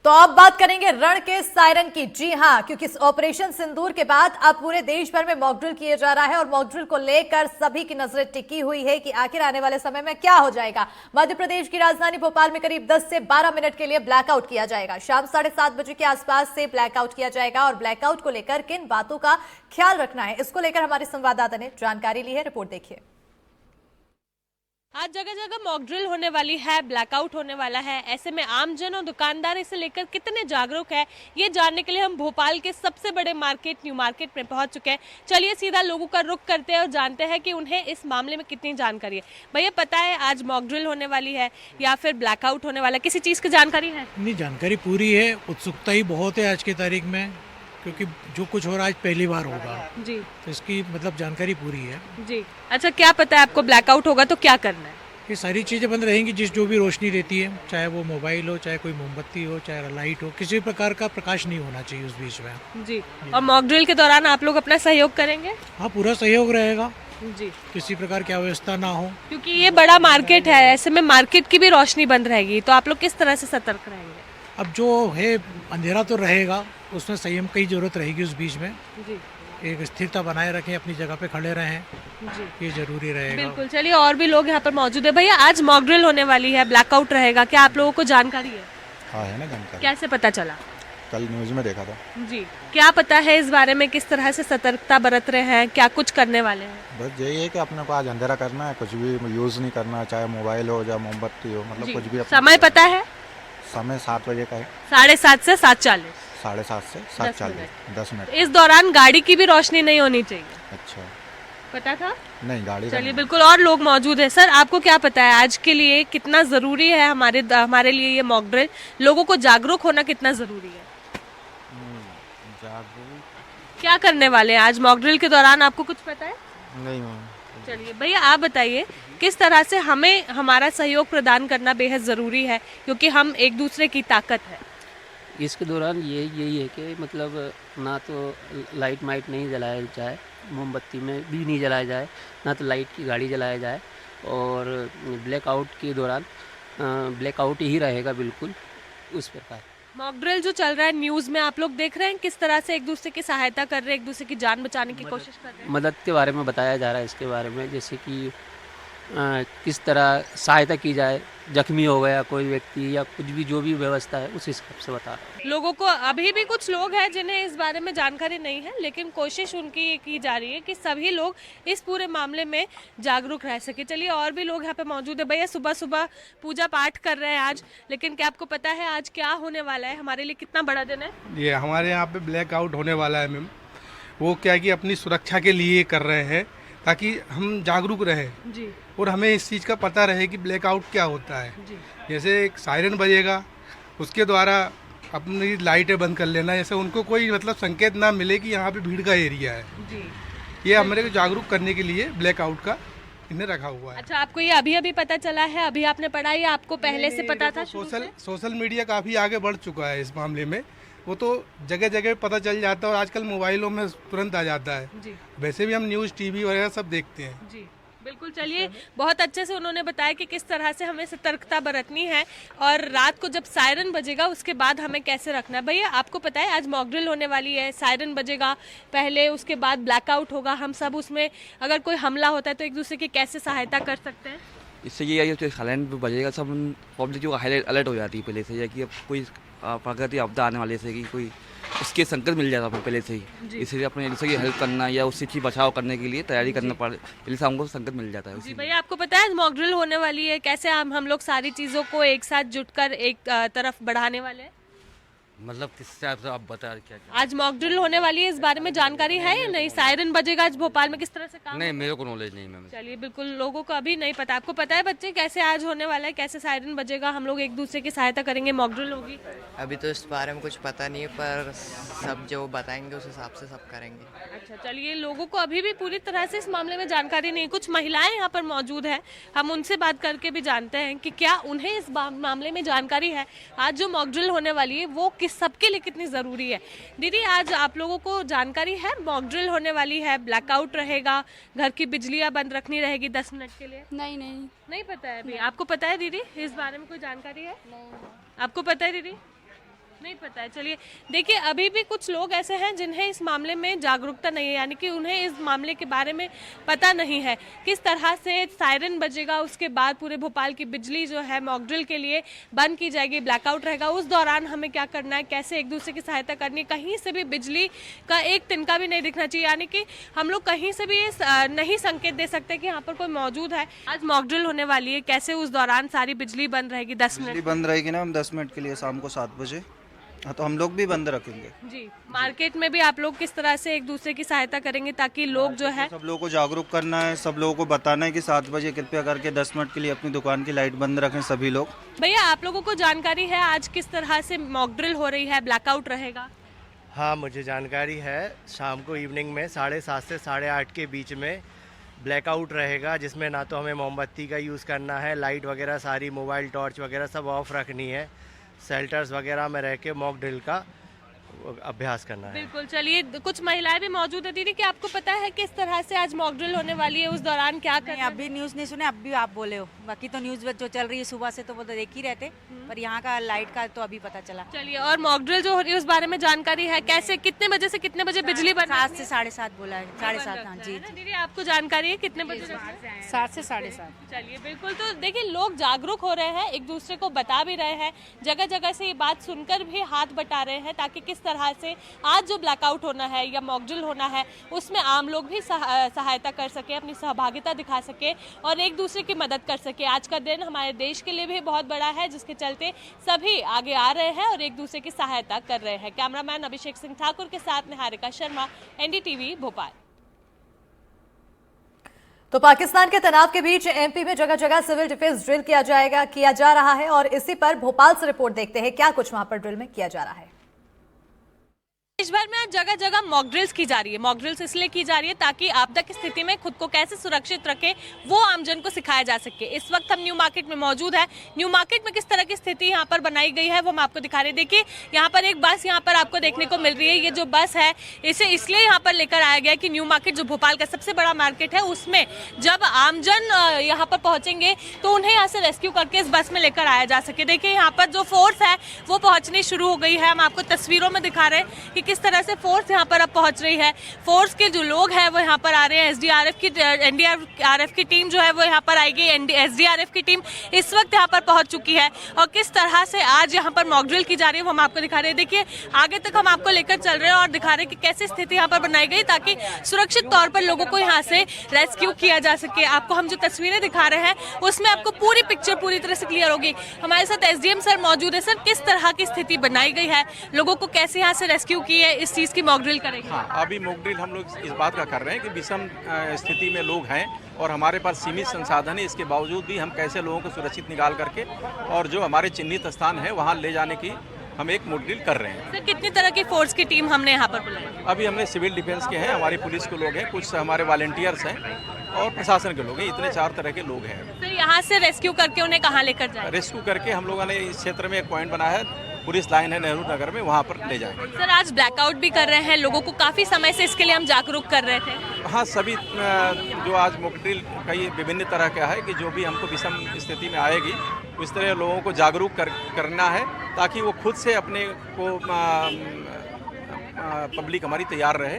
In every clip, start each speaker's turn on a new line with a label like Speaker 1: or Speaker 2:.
Speaker 1: तो अब बात करेंगे रण के सायरन की। जी हां, क्योंकि इस ऑपरेशन सिंदूर के बाद अब पूरे देश भर में मॉक ड्रिल किए जा रहा है और मॉक ड्रिल को लेकर सभी की नजरें टिकी हुई है कि आखिर आने वाले समय में क्या हो जाएगा। मध्य प्रदेश की राजधानी भोपाल में करीब 10 से 12 मिनट के लिए ब्लैकआउट किया जाएगा। शाम 7:30 बजे के आसपास से ब्लैकआउट किया जाएगा और ब्लैकआउट को लेकर किन बातों का ख्याल रखना है, इसको लेकर हमारे संवाददाता ने जानकारी ली है। रिपोर्ट देखिए।
Speaker 2: आज जगह जगह मॉक ड्रिल होने वाली है, ब्लैकआउट होने वाला है। ऐसे में आमजन और दुकानदार इसे लेकर कितने जागरूक है, ये जानने के लिए हम भोपाल के सबसे बड़े मार्केट न्यू मार्केट में पहुंच चुके हैं। चलिए सीधा लोगों का रुख करते हैं और जानते हैं कि उन्हें इस मामले में कितनी जानकारी है। भैया, पता है आज मॉक ड्रिल होने वाली है या फिर ब्लैकआउट होने वाला है, किसी चीज़ की जानकारी है?
Speaker 3: नहीं, जानकारी पूरी है। उत्सुकता ही बहुत है आज की तारीख में, क्योंकि जो कुछ हो रहा है आज पहली बार होगा
Speaker 2: जी,
Speaker 3: तो इसकी मतलब जानकारी पूरी है
Speaker 2: जी। अच्छा, क्या पता है आपको ब्लैकआउट होगा तो क्या करना है?
Speaker 3: ये सारी चीज़ें बंद रहेंगी, जो भी रोशनी रहती है, चाहे वो मोबाइल हो, चाहे कोई मोमबत्ती हो, चाहे लाइट हो, किसी प्रकार का प्रकाश नहीं होना चाहिए उस बीच में।
Speaker 2: जी। और मॉक ड्रिल के दौरान आप लोग अपना सहयोग करेंगे?
Speaker 3: हाँ, पूरा सहयोग रहेगा
Speaker 2: जी,
Speaker 3: किसी प्रकार की अव्यवस्था ना हो।
Speaker 2: क्योंकि ये बड़ा मार्केट है, ऐसे में मार्केट की भी रोशनी बंद रहेगी, तो आप लोग किस तरह से सतर्क रहेंगे?
Speaker 3: अब जो है अंधेरा तो रहेगा, उसमें संयम की जरूरत रहेगी उस बीच में।
Speaker 2: जी,
Speaker 3: एक स्थिरता बनाए रखें, अपनी जगह पे खड़े रहें,
Speaker 2: जी,
Speaker 3: ये जरूरी रहेगा।
Speaker 2: बिल्कुल। चलिए, और भी लोग यहाँ पर मौजूद है। भैया, आज मॉक ड्रिल होने वाली है, ब्लैकआउट रहेगा, क्या आप लोगों को जानकारी है?
Speaker 4: हाँ, है ना जानकारी।
Speaker 2: कैसे पता चला?
Speaker 4: कल न्यूज़ में देखा था।
Speaker 2: जी। क्या पता है इस बारे में, किस तरह से सतर्कता बरत रहे हैं, क्या कुछ करने वाले हैं?
Speaker 4: बस यही है कि अपने को आज अंधेरा करना है, कुछ भी यूज़ नहीं करना, चाहे मोबाइल हो या मोमबत्ती हो, मतलब
Speaker 2: जी।
Speaker 4: कुछ भी।
Speaker 2: समय पता है?
Speaker 4: समय 7 बजे का है।
Speaker 2: 7:30 से 7:40।
Speaker 4: 7:30 से 7:40, 10 मिनट।
Speaker 2: इस दौरान गाड़ी की भी रोशनी नहीं होनी चाहिए।
Speaker 4: अच्छा,
Speaker 2: पता था?
Speaker 4: नहीं गाड़ी का
Speaker 2: चलिए,
Speaker 4: नहीं।
Speaker 2: बिल्कुल। और लोग मौजूद है। सर, आपको क्या पता है आज के लिए कितना जरूरी है हमारे लिए ये मॉक ड्रिल? लोगों को जागरूक होना कितना जरूरी है?
Speaker 4: जागरूक
Speaker 2: क्या करने वाले हैं आज मॉक ड्रिल के दौरान, आपको कुछ पता है?
Speaker 4: नहीं मैम।
Speaker 2: चलिए भैया, आप बताइए किस तरह से हमें हमारा सहयोग प्रदान करना बेहद ज़रूरी है, क्योंकि हम एक दूसरे की ताकत है।
Speaker 5: इसके दौरान यही है कि मतलब ना तो लाइट माइट नहीं जलाया जाए, मोमबत्ती में भी नहीं जलाया जाए, ना तो लाइट की गाड़ी जलाया जाए, और ब्लैकआउट के दौरान ब्लैकआउट ही रहेगा बिल्कुल उस प्रकार।
Speaker 2: मॉक ड्रिल जो चल रहा है, न्यूज़ में आप लोग देख रहे हैं किस तरह से एक दूसरे की सहायता कर रहे हैं, एक दूसरे की जान बचाने की कोशिश कर रहे हैं।
Speaker 5: मदद के बारे में बताया जा रहा है, इसके बारे में जैसे कि किस तरह सहायता की जाए, जख्मी हो गया कोई व्यक्ति या कुछ भी, जो भी व्यवस्था है उस हिसाब से बता रहा है।
Speaker 2: लोगों को अभी भी कुछ लोग हैं जिन्हें इस बारे में जानकारी नहीं है, लेकिन कोशिश उनकी की जा रही है कि सभी लोग इस पूरे मामले में जागरूक रह सके। चलिए, और भी लोग यहाँ पे मौजूद है। भैया, सुबह सुबह पूजा पाठ कर रहे हैं आज, लेकिन क्या आपको पता है आज क्या होने वाला है, हमारे लिए कितना बड़ा दिन है?
Speaker 6: ये हमारे यहाँ पे ब्लैकआउट होने वाला है मैम। वो क्या है कि अपनी सुरक्षा के लिए कर रहे हैं, ताकि हम जागरूक रहें
Speaker 2: जी,
Speaker 6: और हमें इस चीज़ का पता रहे कि ब्लैकआउट क्या होता है।
Speaker 2: जी,
Speaker 6: जैसे एक सायरन बजेगा, उसके द्वारा अपनी लाइटें बंद कर लेना, जैसे उनको कोई मतलब संकेत ना मिले कि यहाँ पे भीड़ का एरिया है।
Speaker 2: जी।
Speaker 6: ये हमारे को जागरूक करने के लिए ब्लैकआउट का इन्हें रखा हुआ है।
Speaker 2: अच्छा, आपको ये अभी अभी पता चला है, अभी आपने पढ़ा, या आपको पहले से पता था?
Speaker 6: सोशल मीडिया काफ़ी आगे बढ़ चुका है इस मामले में, वो तो जगह जगह पता चल जाता है और आजकल मोबाइलों में तुरंत आ जाता है।
Speaker 2: जी,
Speaker 6: वैसे भी हम न्यूज़ टीवी वगैरह सब देखते हैं।
Speaker 2: जी, बिल्कुल। चलिए, बहुत अच्छे से उन्होंने बताया कि किस तरह से हमें सतर्कता बरतनी है और रात को जब सायरन बजेगा उसके बाद हमें कैसे रखना है। भैया, आपको पता है आज मॉक ड्रिल होने वाली है, सायरन बजेगा पहले, उसके बाद ब्लैकआउट होगा। हम सब उसमें अगर कोई हमला होता है तो एक दूसरे की कैसे सहायता कर सकते हैं?
Speaker 7: इससे ये है कि साइलेंट बजेगा, सब पब्लिक जो अलर्ट हो जाती है पहले से, या कि अब कोई प्राकृतिक आपदा आने वाले से कि कोई उसके संकट मिल जाता है पहले से ही, इसलिए अपने दूसरे की हेल्प करना या उससे की बचाव करने के लिए तैयारी करना पहले से हमको संकट मिल जाता है।
Speaker 2: जी भैया, आपको पता है मॉक ड्रिल होने वाली है, कैसे हम लोग सारी चीज़ों को एक साथ जुटकर एक तरफ बढ़ाने वाले हैं?
Speaker 7: मतलब किस हिसाब से आप बता क्या क्या?
Speaker 2: आज मॉक ड्रिल होने वाली है, इस बारे में जानकारी है या नहीं? सायरन बजेगा आज भोपाल में, किस तरह से काम?
Speaker 7: नहीं, मेरे को नॉलेज नहीं मैम।
Speaker 2: चलिए, बिल्कुल, लोगों को अभी नहीं पता। आपको पता है बच्चे कैसे आज होने वाला है, कैसे सायरन बजेगा, हम लोग एक दूसरे की सहायता करेंगे, मॉक ड्रिल होगी?
Speaker 8: अभी तो इस बारे में कुछ पता नहीं है, पर सब जो बताएंगे उस हिसाब से सब करेंगे।
Speaker 2: अच्छा, चलिए, लोगों को अभी भी पूरी तरह से इस मामले में जानकारी नहीं है। कुछ महिलाएं यहाँ पर मौजूद हैं, हम उनसे बात करके भी जानते हैं कि क्या उन्हें इस मामले में जानकारी है। आज जो मॉक ड्रिल होने वाली है वो सबके लिए कितनी ज़रूरी है। दीदी, आज आप लोगों को जानकारी है मॉक ड्रिल होने वाली है, ब्लैकआउट रहेगा, घर की बिजलियाँ बंद रखनी रहेगी 10 मिनट के लिए? नहीं पता है अभी। आपको पता है दीदी, इस बारे में कोई जानकारी है? नहीं। आपको पता है दीदी? नहीं पता है। चलिए देखिए, अभी भी कुछ लोग ऐसे हैं जिन्हें इस मामले में जागरूकता नहीं है, यानी कि उन्हें इस मामले के बारे में पता नहीं है किस तरह से सायरन बजेगा, उसके बाद पूरे भोपाल की बिजली जो है मॉक ड्रिल के लिए बंद की जाएगी, ब्लैकआउट रहेगा, उस दौरान हमें क्या करना है, कैसे एक दूसरे की सहायता करनी है। कहीं से भी बिजली का एक तिनका भी नहीं दिखना चाहिए, यानी कि हम लोग कहीं से भी ये नहीं संकेत दे सकते कि यहाँ पर कोई मौजूद है। आज मॉक ड्रिल होने वाली है, कैसे उस दौरान सारी बिजली बंद रहेगी 10 मिनट?
Speaker 9: बिजली बंद रहेगी ना, हम 10 मिनट के लिए शाम को 7 बजे। हाँ, तो हम लोग भी बंद रखेंगे
Speaker 2: जी। मार्केट में भी आप लोग किस तरह से एक दूसरे की सहायता करेंगे ताकि लोग जो है,
Speaker 9: सब लोगों को जागरूक करना है, सब लोगों को बताना है कि 7 बजे कृपया करके 10 मिनट के लिए अपनी दुकान की लाइट बंद रखें सभी लोग।
Speaker 2: भैया आप लोगों को जानकारी है आज किस तरह से मॉक ड्रिल हो रही है, ब्लैकआउट रहेगा?
Speaker 10: हाँ, मुझे जानकारी है। शाम को इवनिंग में 7:30 से 8:30 के बीच में ब्लैकआउट रहेगा, जिसमें ना तो हमें मोमबत्ती का यूज़ करना है, लाइट वगैरह सारी, मोबाइल टॉर्च वगैरह सब ऑफ रखनी है, शेल्टर्स वगैरह में रह के मॉक ड्रिल का अभ्यास करना है।
Speaker 2: बिल्कुल। चलिए, कुछ महिलाएं भी मौजूद है। दीदी, क्या आपको पता है किस तरह से आज मॉक ड्रिल होने वाली है, उस दौरान क्या करना है?
Speaker 11: अभी न्यूज़ नहीं सुने, अब भी आप बोले हो। बाकी तो न्यूज़ जो चल रही है सुबह से तो वो तो देख ही रहते, पर यहाँ का लाइट का तो अभी पता चला।
Speaker 2: चलिए, और मॉक ड्रिल जो हो रही है उस बारे में जानकारी है, कैसे कितने बजे से कितने बजे बिजली बंद?
Speaker 11: 7 से 7:30 बोला है, 7:30। हाँ जी।
Speaker 2: दीदी, आपको जानकारी है कितने बजे?
Speaker 11: 7 से 7:30।
Speaker 2: चलिए, बिल्कुल। तो देखिए, लोग जागरूक हो रहे हैं, एक दूसरे को बता भी रहे हैं, जगह जगह से ये बात सुनकर भी हाथ बटा रहे हैं ताकि किस तरह से आज जो ब्लैकआउट होना है या मॉक ड्रिल होना है उसमें आम लोग भी सहायता कर सके, अपनी सहभागिता दिखा सके और एक दूसरे की मदद कर सके। आज का दिन हमारे देश के लिए भी बहुत बड़ा है, जिसके चलते सभी आगे आ रहे हैं और एक दूसरे की सहायता कर रहे हैं। कैमरामैन अभिषेक सिंह ठाकुर के साथ निहारिका शर्मा, NDTV भोपाल।
Speaker 1: तो पाकिस्तान के तनाव के बीच MP में जगह जगह सिविल डिफेंस ड्रिल किया जा रहा है और इसी पर भोपाल से रिपोर्ट देखते हैं क्या कुछ वहां पर ड्रिल में किया जा रहा है।
Speaker 2: देश भर में आज जगह जगह मॉक ड्रिल्स की जा रही है। मॉक ड्रिल्स इसलिए की जा रही है ताकि आपदा की स्थिति में खुद को कैसे सुरक्षित रखें वो आमजन को सिखाया जा सके। इस वक्त हम न्यू मार्केट में मौजूद है। न्यू मार्केट में किस तरह की स्थिति यहाँ पर बनाई गई है वो हम आपको दिखा रहे हैं। देखिए, यहाँ पर एक बस यहाँ पर आपको देखने को मिल रही है। ये जो बस है इसे इसलिए यहाँ पर लेकर आया गया कि न्यू मार्केट जो भोपाल का सबसे बड़ा मार्केट है उसमें जब आमजन यहाँ पर पहुंचेंगे तो उन्हें यहाँ से रेस्क्यू करके इस बस में लेकर आया जा सके। देखिए, यहाँ पर जो फोर्स है वो पहुंचनी शुरू हो गई है। हम आपको तस्वीरों में दिखा रहे हैं कि किस तरह से फोर्स यहाँ पर अब पहुंच रही है। फोर्स के जो लोग हैं वो यहाँ पर आ रहे हैं। SDRF की NDRF की टीम जो है वो यहाँ पर आएगी। SDRF की टीम इस वक्त यहाँ पर पहुंच चुकी है और किस तरह से आज यहाँ पर मॉक ड्रिल की जा रही है वो हम आपको दिखा रहे हैं। देखिए, आगे तक हम आपको लेकर चल रहे हैं और दिखा रहे हैं कि कैसे स्थिति यहाँ पर बनाई गई ताकि सुरक्षित तौर पर लोगों को यहाँ से रेस्क्यू किया जा सके। आपको हम जो तस्वीरें दिखा रहे हैं उसमें आपको पूरी पिक्चर पूरी तरह से क्लियर होगी। हमारे साथ SDM सर मौजूद है। सर, किस तरह की स्थिति बनाई गई है, लोगों को कैसे यहाँ से रेस्क्यू की है, इस चीज की मॉक ड्रिल करेंगे?
Speaker 12: हाँ, अभी मॉक ड्रिल हम लोग इस बात का कर रहे हैं कि विषम स्थिति में लोग हैं और हमारे पास सीमित संसाधन है। इसके बावजूद भी हम कैसे लोगों को सुरक्षित निकाल करके और जो हमारे चिन्हित स्थान है वहाँ ले जाने की हम एक मॉक ड्रिल कर रहे हैं।
Speaker 2: सर, कितनी तरह की फोर्स की टीम हमने यहाँ पर बुलाई?
Speaker 12: अभी हमने सिविल डिफेंस के हैं, हमारी पुलिस के लोग हैं, कुछ हमारे वॉलंटियर्स हैं और प्रशासन के लोग हैं। इतने 4 तरह के लोग हैं।
Speaker 2: सर, यहाँ से रेस्क्यू करके उन्हें कहाँ लेकर जाए?
Speaker 12: रेस्क्यू करके हम लोगों ने इस क्षेत्र में एक पॉइंट बनाया है, पुलिस लाइन है नेहरू नगर में, वहाँ पर ले जाएंगे।
Speaker 2: सर, आज ब्लैकआउट भी कर रहे हैं, लोगों को काफ़ी समय से इसके लिए हम जागरूक कर रहे थे।
Speaker 12: हाँ, सभी जो आज मॉक ड्रिल कई विभिन्न तरह का है कि जो भी हमको विषम स्थिति में आएगी उस तरह लोगों को जागरूक करना है ताकि वो खुद से अपने को पब्लिक हमारी तैयार रहे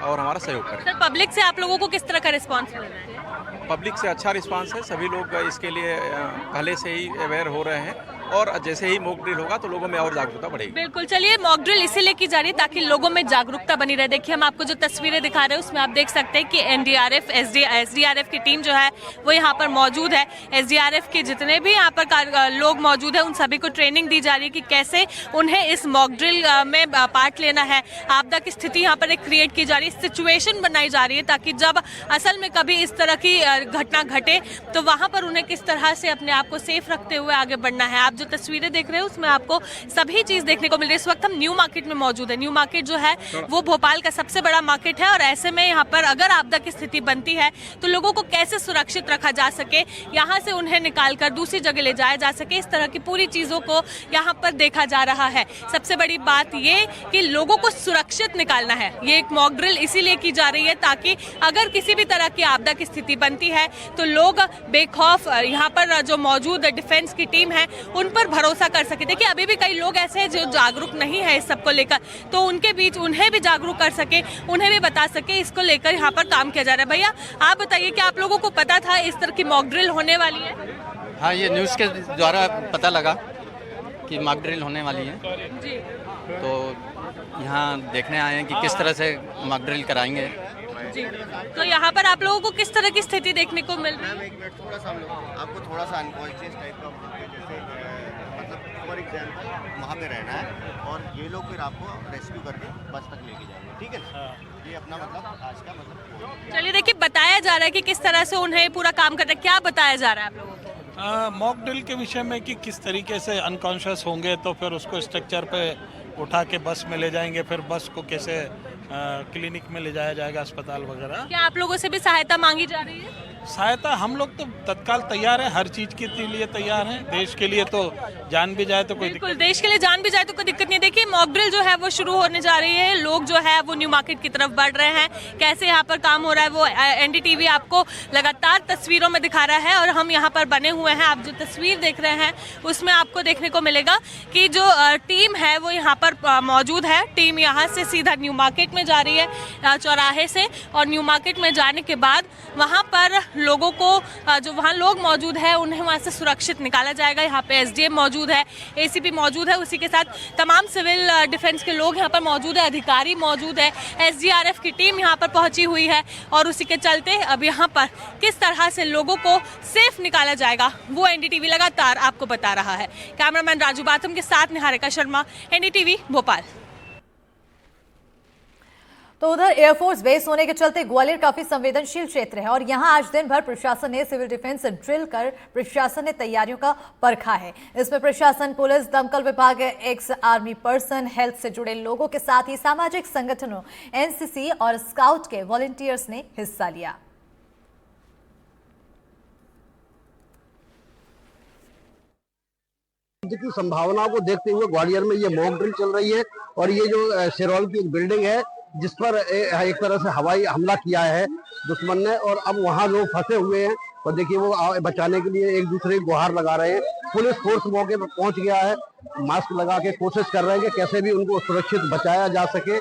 Speaker 12: और हमारा सहयोग करें।
Speaker 2: सर, पब्लिक से आप लोगों को किस तरह का रिस्पांस मिल रहा है?
Speaker 12: पब्लिक से अच्छा रिस्पांस है। सभी लोग इसके लिए पहले से ही अवेयर हो रहे हैं और जैसे ही मॉक ड्रिल होगा तो लोगों में और जागरूकता बढ़ेगी।
Speaker 2: बिल्कुल। चलिए, मॉक ड्रिल इसीलिए की जा रही है ताकि लोगों में जागरूकता बनी रहे। देखिए, हम आपको जो तस्वीरें दिखा रहे हैं उसमें आप देख सकते हैं कि NDRF SDRF की टीम जो है वो यहाँ पर मौजूद है। SDRF के जितने भी यहाँ पर लोग मौजूद हैं उन सभी को ट्रेनिंग दी जा रही है कि कैसे उन्हें इस मॉक ड्रिल में पार्ट लेना है। आपदा की स्थिति यहाँ पर एक क्रिएट की जा रही है, सिचुएशन बनाई जा रही है ताकि जब असल में कभी इस तरह की घटना घटे तो वहाँ पर उन्हें किस तरह से अपने आप को सेफ रखते हुए आगे बढ़ना है। आप जो तस्वीरें देख रहे हैं उसमें आपको सभी चीज देखने को मिल रही है। इस वक्त हम न्यू मार्केट में मौजूद है। न्यू मार्केट जो है वो भोपाल का सबसे बड़ा मार्केट है और ऐसे में यहाँ पर अगर आपदा की स्थिति बनती है तो लोगों को कैसे सुरक्षित रखा जा सके, यहाँ से उन्हें निकालकर दूसरी जगह ले जाया जा सके, इस तरह की पूरी चीजों को यहाँ पर देखा जा रहा है। सबसे बड़ी बात ये कि लोगों को सुरक्षित निकालना है। ये एक मॉक ड्रिल इसीलिए की जा रही है ताकि अगर किसी भी तरह की आपदा की स्थिति बनती है तो लोग बेखौफ यहाँ पर जो मौजूद डिफेंस की टीम है उन पर भरोसा कर सके। देखिए अभी भी कई लोग ऐसे हैं जो जागरूक नहीं है इस सब को लेकर, तो उनके बीच उन्हें भी जागरूक कर सके, उन्हें भी बता सके इसको लेकर यहाँ पर काम किया जा रहा है। भैया आप बताइए कि आप लोगों को पता था इस तरह की मॉक ड्रिल होने वाली है?
Speaker 13: हाँ, ये न्यूज़ के द्वारा पता लगा कि मॉक ड्रिल होने वाली है
Speaker 2: जी।
Speaker 13: तो यहाँ देखने आए हैं कि किस तरह से मॉक ड्रिल कराएंगे
Speaker 2: जी। तो यहाँ पर आप लोगों को किस तरह की स्थिति देखने को मिल रही है?
Speaker 14: एक मिनट थोड़ा सा हम लोग आपको थोड़ा सा अनकॉन्शियस टाइप का जैसे मतलब फॉर एग्जाम्पल वहाँ पे रहना है और ये लोग फिर आपको रेस्क्यू करके बस तक लेके जाएंगे, ठीक है ना? ये अपना मतलब आज का मतलब।
Speaker 2: चलिए देखिए बताया जा रहा है कि किस तरह से उन्हें पूरा काम करना है, क्या बताया जा रहा है आप लोगों को?
Speaker 15: मॉक ड्रिल के विषय में कि किस तरीके से अनकॉन्शियस होंगे तो फिर उसको स्ट्रक्चर पे उठा के बस में ले जाएंगे, फिर बस को कैसे क्लिनिक में ले जाया जाएगा, अस्पताल वगैरह।
Speaker 2: क्या आप लोगों से भी सहायता मांगी जा रही है?
Speaker 15: सहायता हम लोग तो तत्काल तैयार है, हर चीज के लिए तैयार हैं। देश के लिए तो जान भी जाए तो कोई
Speaker 2: बिल्कुल, देश के लिए जान भी जाए तो कोई दिक्कत नहीं। देखिए मॉक ड्रिल जो है वो शुरू होने जा रही है, लोग जो है वो न्यू मार्केट की तरफ बढ़ रहे हैं। कैसे यहाँ पर काम हो रहा है वो एनडीटीवी आपको लगातार तस्वीरों में दिखा रहा है और हम यहाँ पर बने हुए हैं। आप जो तस्वीर देख रहे हैं उसमें आपको देखने को मिलेगा कि जो टीम है वो यहाँ पर मौजूद है। टीम यहाँ से सीधा न्यू मार्केट में जा रही है चौराहे से, और न्यू मार्केट में जाने के बाद वहाँ पर लोगों को जो वहाँ लोग मौजूद है उन्हें वहाँ से सुरक्षित निकाला जाएगा। यहाँ पे एसडीएम मौजूद है, एसीपी मौजूद है, उसी के साथ तमाम सिविल डिफेंस के लोग यहाँ पर मौजूद है, अधिकारी मौजूद है, एसडीआरएफ की टीम यहाँ पर पहुंची हुई है। और उसी के चलते अब यहाँ पर किस तरह से लोगों को सेफ निकाला जाएगा वो एनडीटीवी लगातार आपको बता रहा है। कैमरामैन राजू बाथम के साथ निहारिका शर्मा, एनडीटीवी भोपाल।
Speaker 1: तो उधर एयरफोर्स बेस होने के चलते ग्वालियर काफी संवेदनशील क्षेत्र है और यहां आज दिन भर प्रशासन ने सिविल डिफेंस ड्रिल कर प्रशासन ने तैयारियों का परखा है। इसमें प्रशासन, पुलिस, दमकल विभाग, एक्स आर्मी पर्सन, हेल्थ से जुड़े लोगों के साथ ही सामाजिक संगठनों, एनसीसी और स्काउट के वॉलंटियर्स ने हिस्सा लिया।
Speaker 16: की संभावनाओं को देखते हुए ग्वालियर में ये मॉक ड्रिल चल रही है और ये जो शेरौल की एक बिल्डिंग है जिस पर एक तरह से हवाई हमला किया है दुश्मन ने, और अब वहाँ लोग फंसे हुए हैं और देखिए वो बचाने के लिए एक दूसरे की गुहार लगा रहे हैं। पुलिस फोर्स मौके पर पहुंच गया है, मास्क लगा के कोशिश कर रहे हैं कि कैसे भी उनको सुरक्षित बचाया जा सके।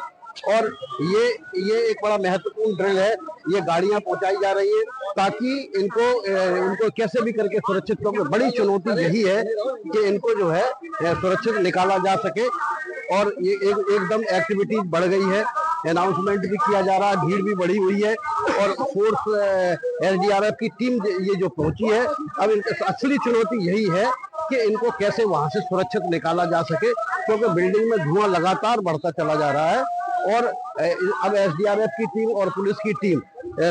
Speaker 16: और ये एक बड़ा महत्वपूर्ण ड्रिल है, ये गाड़ियां पहुंचाई जा रही हैं ताकि उनको कैसे भी करके सुरक्षित, क्योंकि बड़ी चुनौती यही है कि इनको जो है सुरक्षित निकाला जा सके। और ये एकदम एक्टिविटीज बढ़ गई है, अनाउंसमेंट भी किया जा रहा है, भीड़ भी बढ़ी हुई है और फोर्स एसडीआरएफ की टीम ये जो पहुंची है, अब इनकी असली चुनौती यही है कि इनको कैसे वहां से सुरक्षित निकाला जा सके, क्योंकि बिल्डिंग में धुआं लगातार बढ़ता चला जा रहा है। और अब एसडीआरएफ की टीम और पुलिस की टीम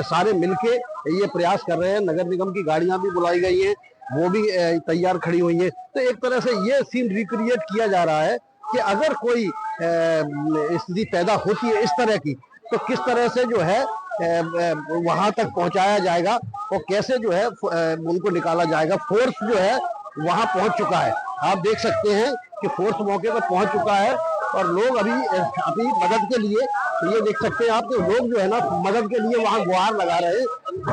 Speaker 16: सारे मिलके ये प्रयास कर रहे हैं। नगर निगम की गाड़ियां भी बुलाई गई हैं, वो भी तैयार खड़ी हुई हैं। तो एक तरह से ये सीन रिक्रिएट किया जा रहा है कि अगर कोई स्थिति पैदा होती है इस तरह की, तो किस तरह से जो है वहां तक पहुंचाया जाएगा और कैसे जो है उनको निकाला जाएगा। फोर्स जो है वहां पहुंच चुका है, आप देख सकते हैं कि फोर्स मौके पर पहुंच चुका है और लोग अभी मदद के लिए, ये देख सकते हैं आप, तो लोग जो है ना मदद के लिए वहां गुहार लगा रहे हैं।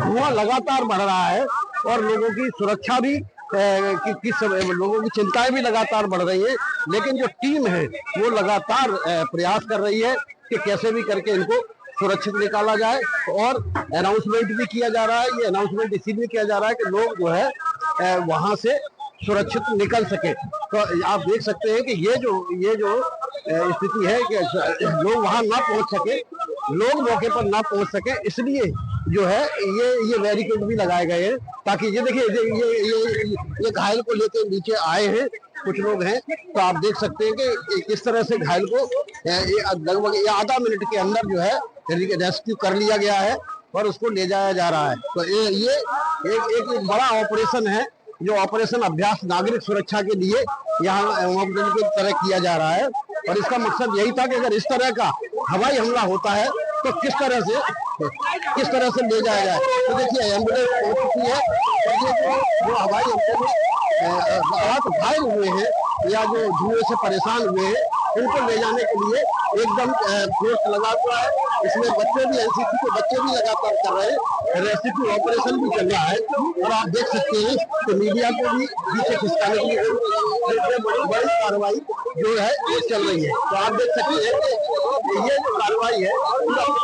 Speaker 16: धुआं लगातार बढ़ रहा है और लोगों की सुरक्षा भी लोगों की चिंताएं भी लगातार बढ़ रही है, लेकिन जो टीम है वो लगातार प्रयास कर रही है कि कैसे भी करके इनको सुरक्षित निकाला जाए। और अनाउंसमेंट भी किया जा रहा है, ये अनाउंसमेंट इसीलिए किया जा रहा है कि लोग जो है वहां से सुरक्षित निकल सके। तो आप देख सकते हैं कि ये जो स्थिति है कि लोग वहां ना पहुंच सके, लोग मौके पर ना पहुंच सके, इसलिए जो है ये बैरिकेड भी लगाए गए हैं ताकि ये देखिए ये घायल को लेकर नीचे आए हैं कुछ लोग हैं। तो आप देख सकते हैं कि किस तरह से घायल को लगभग आधा मिनट के अंदर जो है रेस्क्यू कर लिया गया है और उसको ले जाया जा रहा है। तो ये एक बड़ा ऑपरेशन है, जो ऑपरेशन अभ्यास नागरिक सुरक्षा के लिए यहाँ मॉक ड्रिल की तरह किया जा रहा है। और इसका मकसद यही था कि अगर इस तरह का हवाई हमला होता है तो किस तरह से ले जाया जाए। तो देखिए एम्बुलेंस पहुंच चुकी है और ये जो हवाई हमले में घायल हुए हैं या जो धुएं से परेशान हुए हैं उनको ले जाने के लिए एकदम फोर्स लगा हुआ है इसमें बच्चे भी एनसीसी के बच्चे भी लगातार कर रहे हैं, रेस्क्यू ऑपरेशन भी चल रहा है। और आप देख सकते हैं कि मीडिया को भी पीछे खिसकाने के लिए बड़ी कार्रवाई जो है ये चल रही है। तो आप देख सकते हैं कि ये जो कार्रवाई है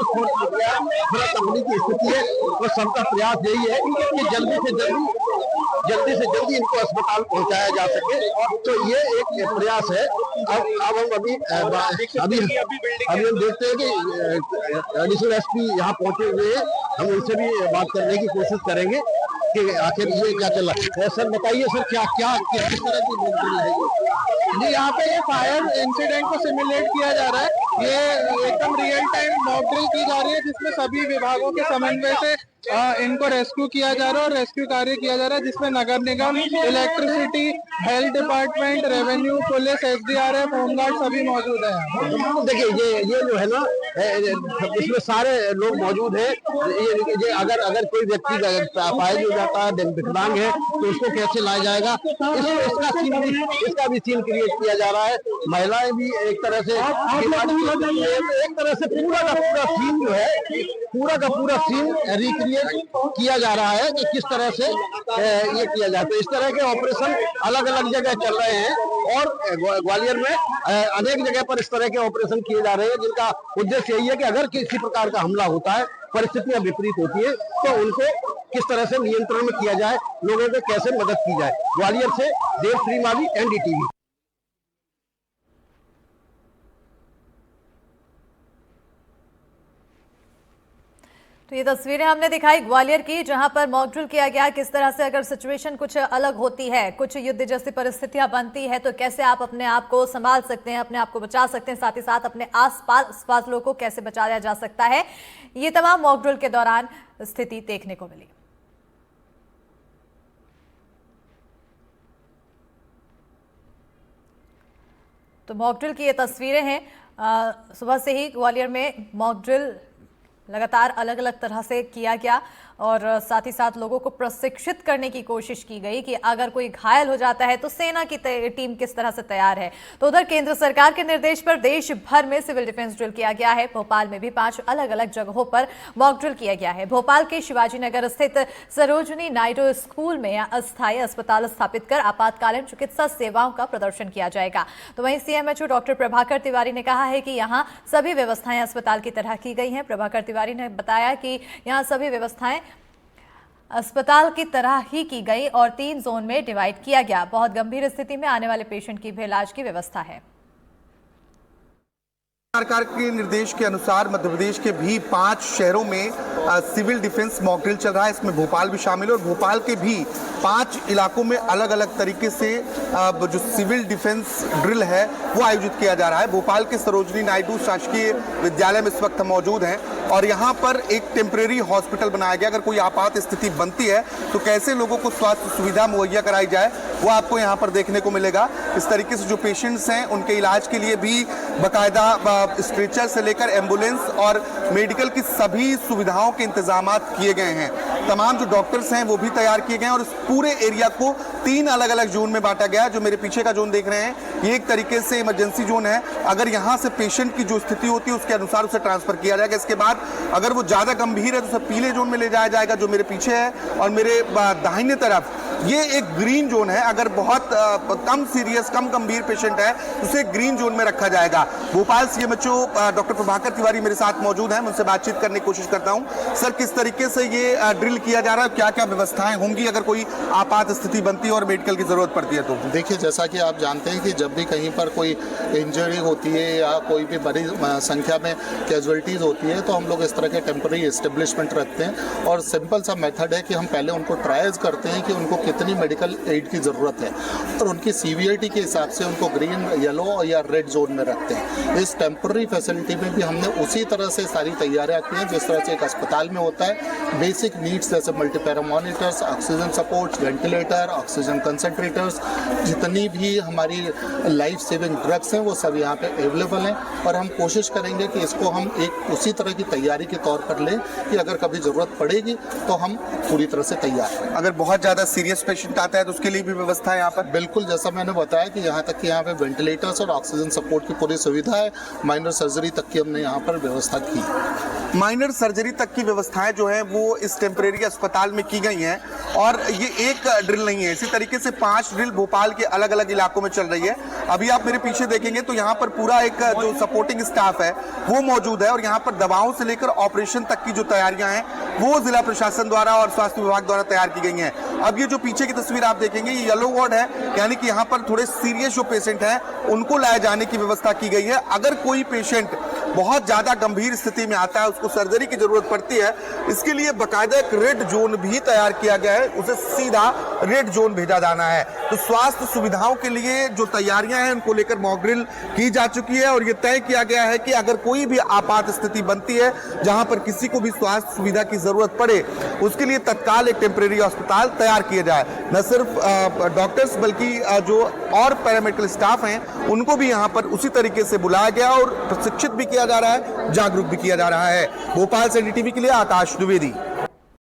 Speaker 16: पूरा कंपनी की स्थिति है और सबका प्रयास यही है कि जल्दी से जल्दी इनको अस्पताल पहुंचाया जा सके। तो ये एक प्रयास है। अब हम अभी हम देखते हैं कि एडिशनल एसपी यहाँ पहुंचे हुए हैं, हम उनसे भी बात करने की कोशिश करेंगे कि आखिर ये क्या चल रहा है। सर बताइए सर, क्या किस तरह की मुश्किल है
Speaker 17: जी? यहाँ पे ये फायर इंसिडेंट को सिमुलेट किया जा रहा है। ये एकदम रियल टाइम मॉक ड्रिल की जा रही है जिसमें सभी विभागों के समन्वय से इनको रेस्क्यू किया जा रहा है और रेस्क्यू कार्य किया जा रहा है, जिसमें नगर निगम, electricity, health department, revenue, police, SDRF, home guard सभी मौजूद है।
Speaker 16: देखिए ये जो है ना, इसमें सारे लोग मौजूद हैं। ये अगर कोई व्यक्ति अपाहिज हो जाता है, विकलांग है, तो उसको कैसे लाया जाएगा, इसका भी सीन क्रिएट किया जा रहा है। महिलाएं भी एक तरह से पूरा का सीन जो है, पूरा का पूरा सीन रिक्रिएट किया जा रहा है कि किस तरह से ये किया जाता है। इस तरह के ऑपरेशन अलग अलग जगह चल रहे हैं और ग्वालियर में अनेक जगह पर इस तरह के ऑपरेशन किए जा रहे हैं, जिनका उद्देश्य यही है कि अगर किसी प्रकार का हमला होता है, परिस्थितियां विपरीत होती है, तो उनको किस तरह से नियंत्रण में किया जाए, लोगों को कैसे मदद की जाए। ग्वालियर से देव श्रीमाली, NDTV।
Speaker 1: तो ये तस्वीरें हमने दिखाई ग्वालियर की, जहां पर मॉक ड्रिल किया गया। किस तरह से अगर सिचुएशन कुछ अलग होती है, कुछ युद्ध जैसी परिस्थितियां बनती है, तो कैसे आप अपने आप को संभाल सकते हैं, अपने आप को बचा सकते हैं, साथ ही साथ अपने आसपास लोगों को कैसे बचाया जा सकता है। ये तमाम मॉक ड्रिल के दौरान स्थिति देखने को मिली। तो मॉक ड्रिल की ये तस्वीरें हैं। सुबह से ही ग्वालियर में मॉक ड्रिल लगातार अलग अलग तरह से किया गया और साथ ही साथ लोगों को प्रशिक्षित करने की कोशिश की गई कि अगर कोई घायल हो जाता है तो सेना की टीम किस तरह से तैयार है। तो उधर केंद्र सरकार के निर्देश पर देश भर में सिविल डिफेंस ड्रिल किया गया है। भोपाल में भी 5 अलग अलग जगहों पर मॉक ड्रिल किया गया है। भोपाल के शिवाजी नगर स्थित सरोजनी नायडू स्कूल में अस्थायी अस्पताल स्थापित कर आपातकालीन चिकित्सा सेवाओं का प्रदर्शन किया जाएगा। तो वहीं CMHO डॉक्टर प्रभाकर तिवारी ने कहा है कि यहाँ सभी व्यवस्थाएं अस्पताल की तरह की गई हैं। प्रभाकर तिवारी ने बताया कि यहाँ सभी व्यवस्थाएं अस्पताल की तरह ही की गई और 3 जोन में डिवाइड किया गया। बहुत गंभीर स्थिति में आने वाले पेशेंट की भी इलाज की व्यवस्था है।
Speaker 18: सरकार के निर्देश के अनुसार मध्य प्रदेश के भी 5 शहरों में सिविल डिफेंस मॉक ड्रिल चल रहा है। इसमें भोपाल भी शामिल है और भोपाल के भी 5 इलाकों में अलग अलग तरीके से जो सिविल डिफेंस ड्रिल है वो आयोजित किया जा रहा है। भोपाल के सरोजनी नायडू शासकीय विद्यालय में इस वक्त हम मौजूद हैं और यहाँ पर एक टेम्परेरी हॉस्पिटल बनाया गया। अगर कोई आपात स्थिति बनती है तो कैसे लोगों को स्वास्थ्य सुविधा मुहैया कराई जाए वो आपको यहाँ पर देखने को मिलेगा। इस तरीके से जो पेशेंट्स हैं उनके इलाज के लिए भी बाकायदा स्ट्रेचर से लेकर एम्बुलेंस और मेडिकल की सभी सुविधाओं के इंतजाम किए गए हैं। तमाम जो डॉक्टर्स हैं वो भी तैयार किए गए हैं और इस पूरे एरिया को 3 अलग अलग जोन में बांटा गया है। जो मेरे पीछे का जोन देख रहे हैं ये एक तरीके से इमरजेंसी जोन है। अगर यहाँ से पेशेंट की जो स्थिति होती है उसके अनुसार उसे ट्रांसफर किया जाएगा। इसके बाद अगर वो ज़्यादा गंभीर है तो उसे पीले जोन में ले जाया जाएगा जो मेरे पीछे है और मेरे दाहिने तरफ ये एक ग्रीन जोन है। अगर बहुत कम सीरियस कम गंभीर पेशेंट है उसे ग्रीन जोन में रखा जाएगा। भोपाल CMHO डॉक्टर प्रभाकर तिवारी मेरे साथ मौजूद हैं, मैं उनसे बातचीत करने की कोशिश करता हूं। सर, किस तरीके से ये ड्रिल किया जा रहा है, क्या क्या व्यवस्थाएं होंगी अगर कोई आपात स्थिति बनती है और मेडिकल की जरूरत पड़ती है तो?
Speaker 19: देखिए, जैसा कि आप जानते हैं कि जब भी कहीं पर कोई इंजरी होती है या कोई भी बड़ी संख्या में कैजुअलिटीज होती है तो हम लोग इस तरह के टेम्पररी एस्टेब्लिशमेंट रखते हैं और सिंपल सा मेथड है कि हम पहले उनको ट्रायल्स करते हैं कि उनको कितनी मेडिकल एड की ज़रूरत है और उनकी सीवियरिटी के हिसाब से उनको ग्रीन, येलो या रेड जोन में रखते हैं। इस टेम्पररी फैसिलिटी में भी हमने उसी तरह से सारी तैयारियां की हैं जिस तरह से एक अस्पताल में होता है। बेसिक नीड्स जैसे multipara monitors, oxygen supports, ventilator, oxygen concentrators, जितनी भी हमारी लाइफ सेविंग ड्रग्स हैं वो सब यहाँ पे अवेलेबल हैं और हम कोशिश करेंगे कि इसको हम एक उसी तरह की तैयारी के तौर पर लें कि अगर कभी ज़रूरत पड़ेगी तो हम पूरी तरह से तैयार हैं।
Speaker 18: अगर बहुत ज़्यादा सीरियस पेशेंट आता है तो उसके लिए भी व्यवस्था है यहाँ पर?
Speaker 19: बिल्कुल, जैसा मैंने बताया कि यहाँ तक कि यहाँ पे वेंटिलेटर्स और ऑक्सीजन सपोर्ट की पूरी सुविधा सुविधा है, माइनर सर्जरी तक की हमने यहाँ पर व्यवस्था की।
Speaker 18: माइनर सर्जरी तक की व्यवस्थाएं जो हैं वो इस टेम्परेरी अस्पताल में की गई हैं और ये एक ड्रिल नहीं है, इसी तरीके से 5 ड्रिल भोपाल के अलग अलग इलाकों में चल रही है। अभी आप मेरे पीछे देखेंगे तो यहाँ पर पूरा एक जो सपोर्टिंग स्टाफ है वो मौजूद है और यहाँ पर दवाओं से लेकर ऑपरेशन तक की जो तैयारियां हैं वो जिला प्रशासन द्वारा और स्वास्थ्य विभाग द्वारा तैयार की गई हैं। अब ये जो पीछे की तस्वीर आप देखेंगे ये येलो वार्ड है, यानी कि यहाँ पर थोड़े सीरियस जो पेशेंट हैं उनको लाए जाने की व्यवस्था की गई है। अगर कोई पेशेंट बहुत ज्यादा गंभीर स्थिति में आता है, उसको सर्जरी की जरूरत पड़ती है, इसके लिए बकायदा एक रेड जोन भी तैयार किया गया है, उसे सीधा रेड जोन भेजा जाना है। तो स्वास्थ्य सुविधाओं के लिए जो तैयारियां हैं उनको लेकर मॉक ड्रिल की जा चुकी है और ये तय किया गया है कि अगर कोई भी आपात स्थिति बनती है जहां पर किसी को भी स्वास्थ्य सुविधा की जरूरत पड़े, उसके लिए तत्काल एक टेम्परेरी अस्पताल तैयार किया जाए। न सिर्फ डॉक्टर्स बल्कि जो और पैरामेडिकल स्टाफ हैं उनको भी यहाँ पर उसी तरीके से बुलाया गया और प्रशिक्षित भी किया जा रहा है, जागरूक भी किया जा रहा है। भोपाल से NDTV के लिए आकाश द्विवेदी।